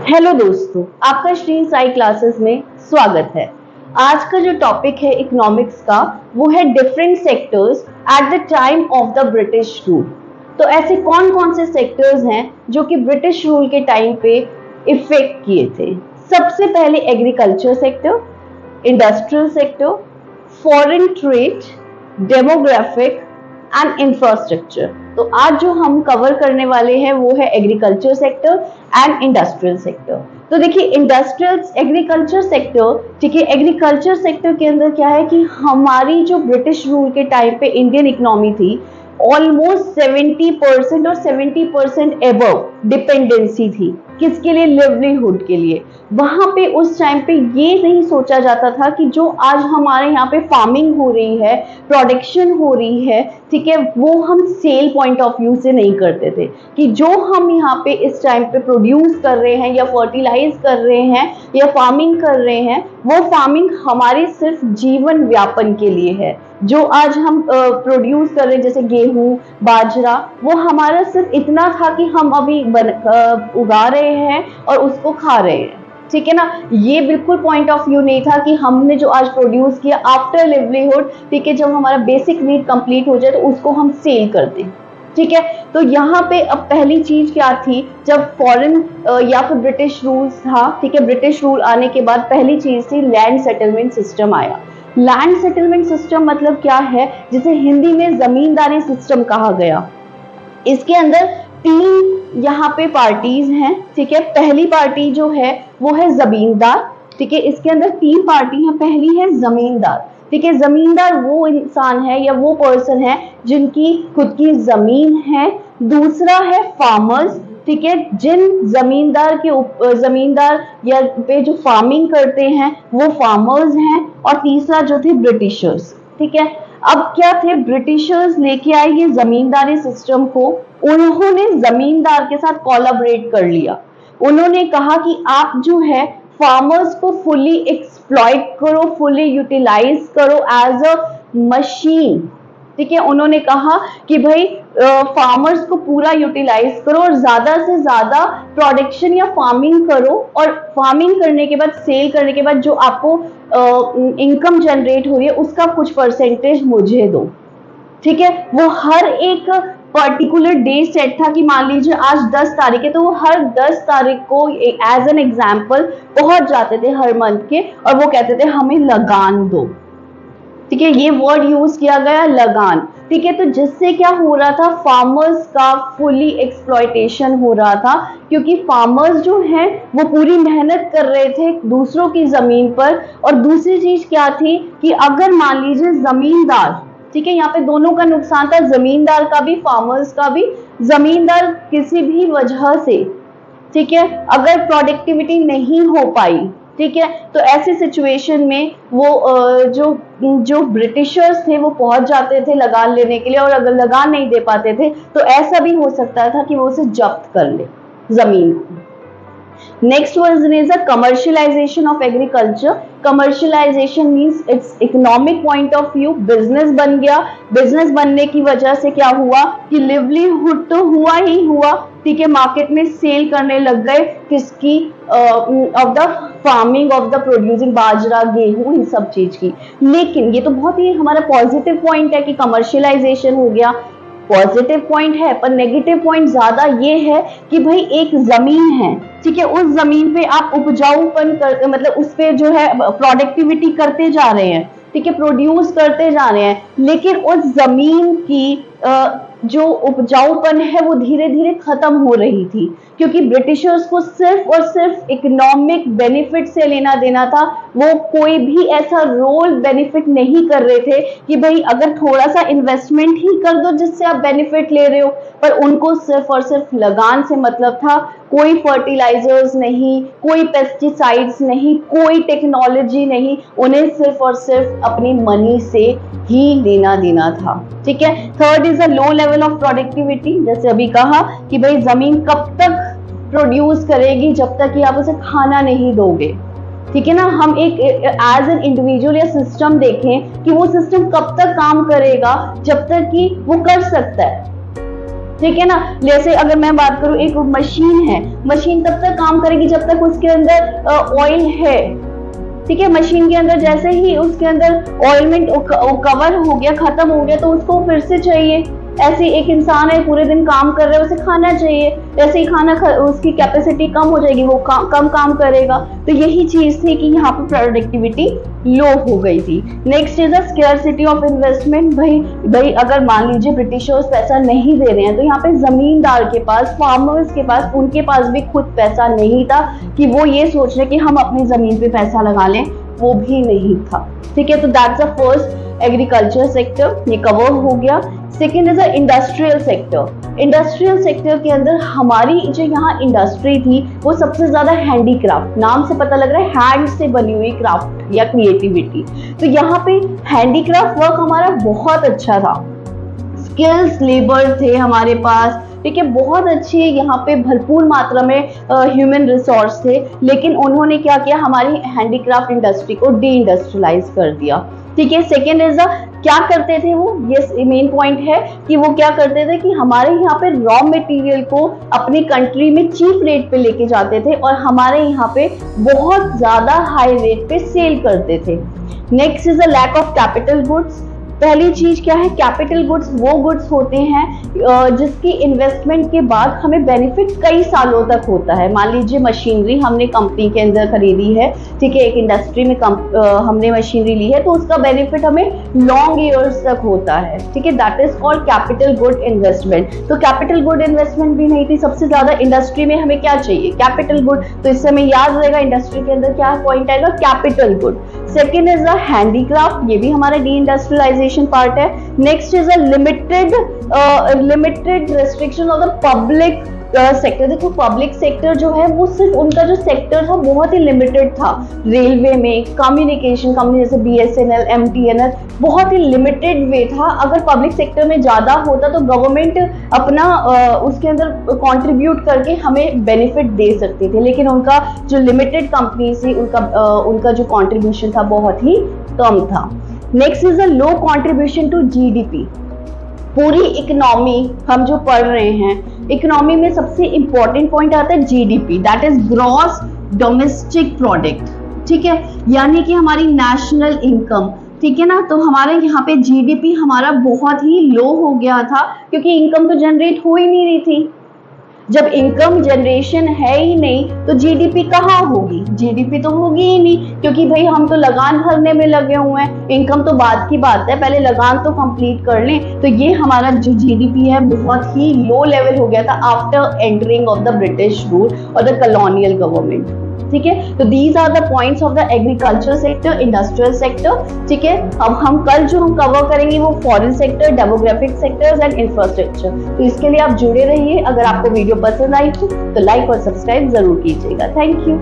Hello दोस्तों, आपका Shri Sai classes में स्वागत है। आज का जो टॉपिक है इकोनॉमिक्स का वो है different sectors at the time of the British rule. तो ऐसे कौन कौन से सेक्टर्स हैं जो कि ब्रिटिश रूल के टाइम पे इफेक्ट किए थे। सबसे पहले agriculture sector, industrial sector, foreign trade, demographic and infrastructure. तो आज जो हम कवर करने वाले हैं वो है agriculture sector and industrial sector. तो देखिए एग्रीकल्चर सेक्टर, ठीक है, एग्रीकल्चर सेक्टर के अंदर क्या है कि हमारी जो ब्रिटिश रूल के टाइम पे इंडियन इकोनॉमी थी ऑलमोस्ट 70% और 70% एबव डिपेंडेंसी थी। किसके लिए? लिवलीहुड के लिए। वहां पे उस टाइम पे ये नहीं सोचा जाता था कि जो आज हमारे यहाँ पे फार्मिंग हो रही है, प्रोडक्शन हो रही है, ठीक है, वो हम सेल पॉइंट ऑफ व्यू से नहीं करते थे कि जो हम यहाँ पे इस टाइम पे प्रोड्यूस कर रहे हैं या फर्टिलाइज कर रहे हैं या फार्मिंग कर रहे हैं, वो फार्मिंग हमारे सिर्फ जीवन व्यापन के लिए है। जो आज हम प्रोड्यूस कर रहे हैं जैसे गेहूं, बाजरा, वो हमारा सिर्फ इतना था कि हम अभी उगा रहे हैं और उसको खा रहे हैं, ठीक है ना। ये बिल्कुल पॉइंट ऑफ व्यू नहीं था कि हमने जो आज प्रोड्यूस किया आफ्टर लिवलीहुड, ठीक है, जब हमारा बेसिक नीड कंप्लीट हो जाए तो उसको हम सेल कर दें, ठीक है। तो यहाँ पे अब पहली चीज क्या थी, जब फॉरेन या फिर ब्रिटिश रूल था, ठीक है, ब्रिटिश रूल आने के बाद पहली चीज थी लैंड सेटलमेंट सिस्टम आया। लैंड सेटलमेंट सिस्टम मतलब क्या है, जिसे हिंदी में जमींदारी सिस्टम कहा गया। इसके अंदर तीन यहाँ पे पार्टीज हैं, ठीक है। पहली पार्टी जो है वो है जमींदार, ठीक है। इसके अंदर तीन पार्टी हैं। पहली है जमींदार, ठीक है। जमींदार वो इंसान है या वो पर्सन है जिनकी खुद की जमीन है। दूसरा है फार्मर्स, ठीक है, जिन जमींदार या पे जो फार्मिंग करते हैं वो फार्मर्स हैं। और तीसरा जो थे ब्रिटिशर्स, ठीक है। अब क्या थे, ब्रिटिशर्स लेके आए ये जमींदारी सिस्टम को। उन्होंने जमींदार के साथ कोलैबोरेट कर लिया। उन्होंने कहा कि आप जो है फार्मर्स को फुली एक्सप्लॉइट करो, फुली यूटिलाइज करो एज अ मशीन, ठीक है। उन्होंने कहा कि भाई फार्मर्स को पूरा यूटिलाइज करो और ज्यादा से ज्यादा प्रोडक्शन या फार्मिंग करो, और फार्मिंग करने के बाद, सेल करने के बाद जो आपको इनकम जनरेट हो रही है उसका कुछ परसेंटेज मुझे दो, ठीक है। वो हर एक पर्टिकुलर डे सेट था कि मान लीजिए आज 10 तारीख है तो वो हर 10 तारीख को एज एन एग्जाम्पल पहुंच जाते थे हर मंथ के, और वो कहते थे हमें लगान दो, ठीक है। ये वर्ड यूज किया गया, लगान, ठीक है। तो जिससे क्या हो रहा था, फार्मर्स का फुली एक्सप्लॉयटेशन हो रहा था, क्योंकि फार्मर्स जो हैं वो पूरी मेहनत कर रहे थे दूसरों की जमीन पर। और दूसरी चीज क्या थी कि अगर मान लीजिए जमींदार, ठीक है, यहाँ पे दोनों का नुकसान था, जमींदार का भी, फार्मर्स का भी। जमींदार किसी भी वजह से, ठीक है, अगर प्रोडक्टिविटी नहीं हो पाई, ठीक है, तो ऐसी सिचुएशन में वो जो ब्रिटिशर्स थे वो पहुंच जाते थे लगान लेने के लिए, और अगर लगान नहीं दे पाते थे तो ऐसा भी हो सकता था कि वो उसे जब्त कर ले जमीन को। Next version is a commercialisation of agriculture. Commercialisation means it's economic point of view, business बन गया। बिजनेस बनने की वजह से क्या हुआ कि लिवलीहुड तो हुआ ही हुआ, ठीक है, मार्केट में सेल करने लग गए किसकी, of the farming, of the producing, बाजरा, गेहूं, इन सब चीज की। लेकिन ये तो बहुत ही हमारा पॉजिटिव पॉइंट है कि कमर्शियलाइजेशन हो गया, पॉजिटिव पॉइंट है। पर नेगेटिव पॉइंट ज्यादा ये है कि भाई एक जमीन है, ठीक है, उस जमीन पे आप उपजाऊपन कर, मतलब उस पे जो है प्रोडक्टिविटी करते जा रहे हैं, ठीक है, प्रोड्यूस करते जा रहे हैं, लेकिन उस जमीन की जो उपजाऊपन है वो धीरे धीरे खत्म हो रही थी, क्योंकि ब्रिटिशर्स को सिर्फ और सिर्फ इकोनॉमिक बेनिफिट से लेना देना था। वो कोई भी ऐसा रोल बेनिफिट नहीं कर रहे थे कि भाई अगर थोड़ा सा इन्वेस्टमेंट ही कर दो जिससे आप बेनिफिट ले रहे हो, पर उनको सिर्फ और सिर्फ लगान से मतलब था। कोई फर्टिलाइजर्स नहीं, कोई पेस्टिसाइड्स नहीं, कोई टेक्नोलॉजी नहीं, उन्हें सिर्फ और सिर्फ अपनी मनी से ही लेना देना था, ठीक है। Third is a low level of productivity. जैसे अभी कहा कि भाई जमीन कब तक प्रोड्यूस करेगी जब तक कि आप उसे खाना नहीं दोगे, ठीक है ना। हम एक एज एन इंडिविजुअल या सिस्टम देखें कि वो सिस्टम कब तक काम करेगा, जब तक कि वो कर सकता है, ठीक है ना। जैसे अगर मैं बात करूं, एक मशीन है, मशीन तब तक काम करेगी जब तक उसके अंदर ऑयल है, ठीक है। मशीन के अंदर जैसे ही उसके अंदर ऑयलमेंट कवर हो गया, खत्म हो गया, तो उसको फिर से चाहिए। ऐसे एक इंसान है, पूरे दिन काम कर रहा है, उसे खाना चाहिए, जैसे ही उसकी कैपेसिटी कम हो जाएगी, वो कम काम करेगा। तो यही चीज थी कि यहाँ पे प्रोडक्टिविटी लो हो गई थी। Next is a scarcity of investment. भाई अगर मान लीजिए ब्रिटिशर्स पैसा नहीं दे रहे हैं, तो यहाँ पे जमींदार के पास, फार्मर्स के पास, उनके पास भी खुद पैसा नहीं था कि वो ये सोच रहे कि हम अपनी जमीन पे पैसा लगा लें, वो भी नहीं था, ठीक है। तो that's the first agriculture sector, ये कवर हो गया। Second is a industrial sector. Industrial sector के अंदर हमारी जो यहाँ इंडस्ट्री थी वो सबसे ज्यादा हैंडीक्राफ्ट, नाम से पता लग रहा है हैंड से बनी हुई क्राफ्ट या क्रिएटिविटी। तो यहाँ पे हैंडीक्राफ्ट वर्क हमारा बहुत अच्छा था, स्किल्स लेबर थे हमारे पास, ठीक है, बहुत अच्छी यहाँ पे भरपूर मात्रा में ह्यूमन रिसोर्स थे। लेकिन उन्होंने क्या किया, हमारी हैंडीक्राफ्ट इंडस्ट्री को डी इंडस्ट्रियलाइज कर दिया, ठीक है। सेकेंड इज क्या करते थे वो, ये मेन पॉइंट है कि वो क्या करते थे कि हमारे यहाँ पे रॉ मटेरियल को अपनी कंट्री में चीप रेट पे लेके जाते थे और हमारे यहाँ पे बहुत ज्यादा हाई रेट पे सेल करते थे। Next is a lack of capital goods. पहली चीज क्या है, कैपिटल गुड्स वो गुड्स होते हैं जिसकी इन्वेस्टमेंट के बाद हमें बेनिफिट कई सालों तक होता है। मान लीजिए मशीनरी हमने कंपनी के अंदर खरीदी है, ठीक है, एक इंडस्ट्री में हमने मशीनरी ली है, तो उसका बेनिफिट हमें लॉन्ग ईयर्स तक होता है, ठीक है। That is called capital good investment. तो कैपिटल गुड इन्वेस्टमेंट भी नहीं थी। सबसे ज्यादा इंडस्ट्री में हमें क्या चाहिए, कैपिटल गुड। तो इससे हमें याद रहेगा इंडस्ट्री के अंदर क्या पॉइंट आएगा, capital good. Second is a handicraft, ये भी हमारा डी इंडस्ट्रियलाइजेशन पार्ट है। Next is a limited restriction of the public sector. देखो पब्लिक सेक्टर जो है वो सिर्फ उनका जो सेक्टर था बहुत ही लिमिटेड था। रेलवे में, कम्युनिकेशन कंपनी जैसे BSNL, MTNL, बहुत ही लिमिटेड वे था। अगर पब्लिक सेक्टर में ज्यादा होता तो गवर्नमेंट अपना उसके अंदर कंट्रीब्यूट करके हमें बेनिफिट दे सकती थी, लेकिन उनका जो लिमिटेड कंपनी थी उनका जो कंट्रीब्यूशन था बहुत ही कम था। Next is a low contribution to GDP। पूरी इकोनॉमी हम जो पढ़ रहे हैं, इकोनॉमी में सबसे इंपॉर्टेंट पॉइंट आता है GDP, that is gross domestic product, ठीक है, यानी कि हमारी नेशनल इनकम, ठीक है ना। तो हमारे यहाँ पे GDP हमारा बहुत ही लो हो गया था क्योंकि इनकम तो जनरेट हो ही नहीं रही थी। जब इनकम जनरेशन है ही नहीं तो GDP कहाँ होगी, GDP तो होगी ही नहीं, क्योंकि भाई हम तो लगान भरने में लगे हुए हैं, इनकम तो बाद की बात है, पहले लगान तो कंप्लीट कर लें। तो ये हमारा जो GDP है बहुत ही लो लेवल हो गया था after entering of the British rule और द कॉलोनियल गवर्नमेंट, ठीक है। तो these are the points of the agriculture sector, industrial sector, ठीक है। अब हम कल जो हम कवर करेंगे वो foreign sector, demographic sectors and infrastructure. तो इसके लिए आप जुड़े रहिए। अगर आपको वीडियो पसंद आई तो लाइक और सब्सक्राइब जरूर कीजिएगा। Thank you.